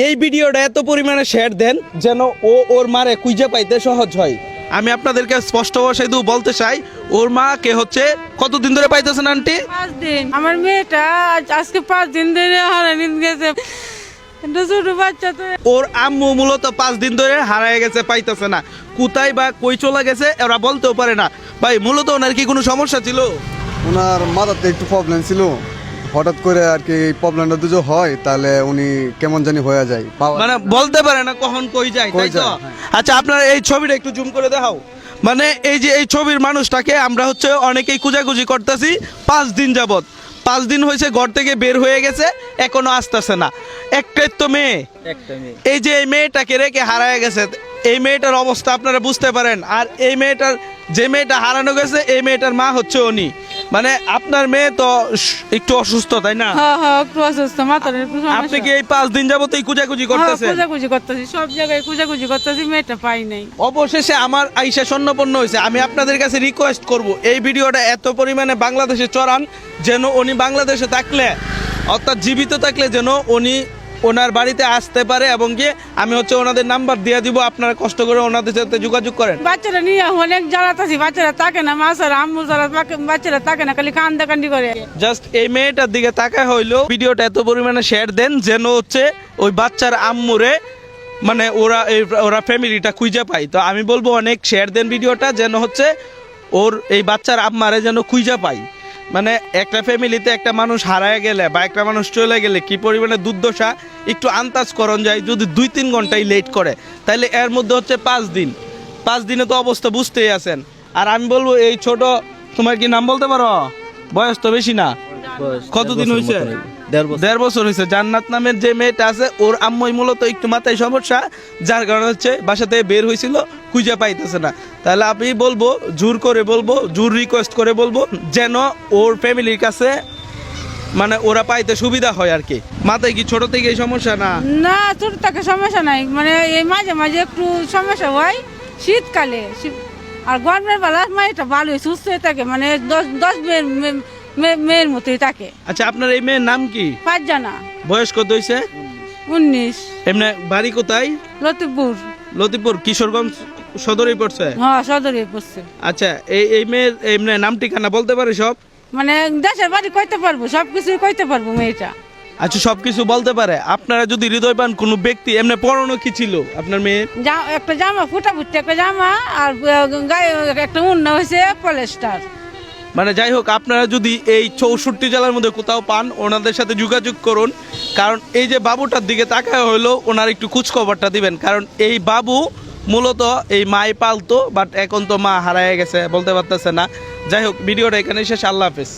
এই ভিডিওটা এত পরিমাণে শেয়ার দেন যেন ও ওর মারে খুঁজে পাইতে সহজ হয়। আমি আপনাদেরকে স্পষ্ট ভাষায় বলতে চাই, ওর মা কে হচ্ছে কতদিন ধরে পাইতেছেন আন্টি? 5 দিন। আমার মেয়েটা আজকে 5 দিন ধরে হারানি গেছে। এটা ছোট বাচ্চা তো। ওর আম্মু মূলত 5 দিন ধরে হারায় গেছে, পাইতেছে না। কোথায় বা কই চলে গেছে ওরা বলতেও পারে না। ভাই মূলত ওনার কি কোনো সমস্যা ছিল? ওনার মাথাতে একটু প্রবলেম ছিল, হঠাৎ করে আর কি প্রবলেমটা দুটো হয় তাহলে উনি কেমন জানি হয়ে যায়, মানে বলতে পারে না কখন কই যায়, তাই তো? আচ্ছা আপনার এই ছবিটা একটু জুম করে দেখাও। মানে এই যে এই ছবির মানুষটাকে আমরা হচ্ছে অনেকেই খুঁজাখুঁজি করতেছি 5 দিন যাবত। 5 দিন হয়েছে ঘর থেকে বের হয়ে গেছে, এখনো আসতেছে না। একটাই তো মেয়ে, এই যে এই মেয়েটাকে রেখে হারায় গেছে, এই মেয়েটার অবস্থা আপনারা বুঝতে পারেন। আর এই মেয়েটার, যে মেয়েটা হারানো গেছে, এই মেয়েটার মা হচ্ছে উনি। মানে আপনার মেয়ে তো একটু অসুস্থ, তাই না? হ্যাঁ হ্যাঁ, একটু অসুস্থ, মাথার একটু সমস্যা। আপনি কি এই 5 দিন যাবত এই খুঁজাখুঁজি করতেছেন? খুঁজাখুঁজি করতেছি, সব জায়গায় খুঁজাখুঁজি করতেছি, মেয়েটা পাই নাই। অবশেষে আমার আইসা স্বর্ণপন্ন হয়েছে। আমি আপনাদের কাছে রিকোয়েস্ট করব, এই ভিডিওটা এত পরিমাণে বাংলাদেশে চড়ান যেন উনি বাংলাদেশে থাকলে, অর্থাৎ জীবিত থাকলে যেন উনি ওনার বাড়িতে আসতে পারে, এবং গিয়ে আমি হচ্ছে ওনাদের নাম্বার দিয়ে দিব, আপনারা কষ্ট করে ওনাদের সাথে যোগাযোগ করেন। বাচ্চারা নিয়ে অনেক জ্বালাতাছি, বাচ্চারা থাকে না, মাসার আম্মু যারা বাচ্চারা থাকে না, খালি কান্দাকান্দি করে। জাস্ট এই মেয়েটার দিকে তাকায় হইলো ভিডিওটা এত পরিমাণে শেয়ার দেন যেন হচ্ছে ওই বাচ্চার আম্মুরে, মানে ওরা ফ্যামিলিটা খুঁজে পায়। তো আমি বলবো অনেক শেয়ার দেন ভিডিওটা যেন হচ্ছে ওর এই বাচ্চার আম্মারে যেন খুঁজে পায়। মানে একটা ফ্যামিলিতে একটা মানুষ হারায় গেলে বা একটা মানুষ চলে গেলে কি পরিমাণে দুর্দশা একটু আন্দাজ করণ যায়। যদি 2-3 ঘন্টাই লেট করে তাহলে এর মধ্যে হচ্ছে 5 দিন। 5 দিনে তো অবস্থা বুঝতেই আছেন। আর আমি বলবো এই ছোট, তোমার কি নাম বলতে পারো? বয়স তো বেশি না, কতদিন হয়েছে? 1.5 বছর হয়েছে। জান্নাত নামের যে মেয়েটা আছে, ওর আম্মুই মূলত একটু মাথায় সমস্যা, যার কারণে হচ্ছে বাসা থেকে বের হয়েছিল, খুঁজে পাইতেছে না। তাহলে আমি বলবো, জোর করে বলবো, জোর রিকোয়েস্ট করে বলবো যেন ওর ফ্যামিলির কাছে মানে ওরা পাইতে সুবিধা হয় আর কি। মাথায় কি ছোট থেকে এই সমস্যা? না না, ছোট থেকে সমস্যা নাই, মানে এই মাঝে মাঝে একটু সমস্যা হয় শীতকালে। আর গরমের বেলা মেয়েটা ভালোই সুস্থ হয়ে থাকে, মানে 10 মেয়ের মতোই থাকে। আচ্ছা আপনার এই মেয়ের নাম কি? 5 জানা। বয়স কত হয়েছে? 19। এমনি বাড়ি কোথায়? লতিপুর। লতিপুর কিশোরগঞ্জ সদরেই পড়ছে? হ্যাঁ, সদরে পড়ছে। আচ্ছা এই মেয়ের এমনি নাম ঠিকানা বলতে পারে সব? মানে দেশের বাড়ি কইতে পারবো, সবকিছুই কইতে পারবো মেয়েটা। আচ্ছা সবকিছু বলতে পারে। আপনারা যদি হৃদয় পান কোনো ব্যক্তি, এমনি পড়ানো কি ছিল আপনার মেয়ের? একটা জামা ফুটাফুটি, একটা জামা, আর গায়ে একটা উন্না হয়েছে পলেস্টার। মানে যাই হোক, আপনারা যদি এই 64 জেলার মধ্যে কোথাও পান, ওনাদের সাথে যোগাযোগ করুন। কারণ এই যে বাবুটার দিকে তাকায় হইলো, ওনার একটু খোঁজখবরটা দিবেন। কারণ এই বাবু মূলত এই মাই পালতো, বাট এখন তো মা হারায় গেছে, বলতে পারতেছে না। যাই হোক, ভিডিওটা এখানে শেষ। আল্লাহ হাফেজ।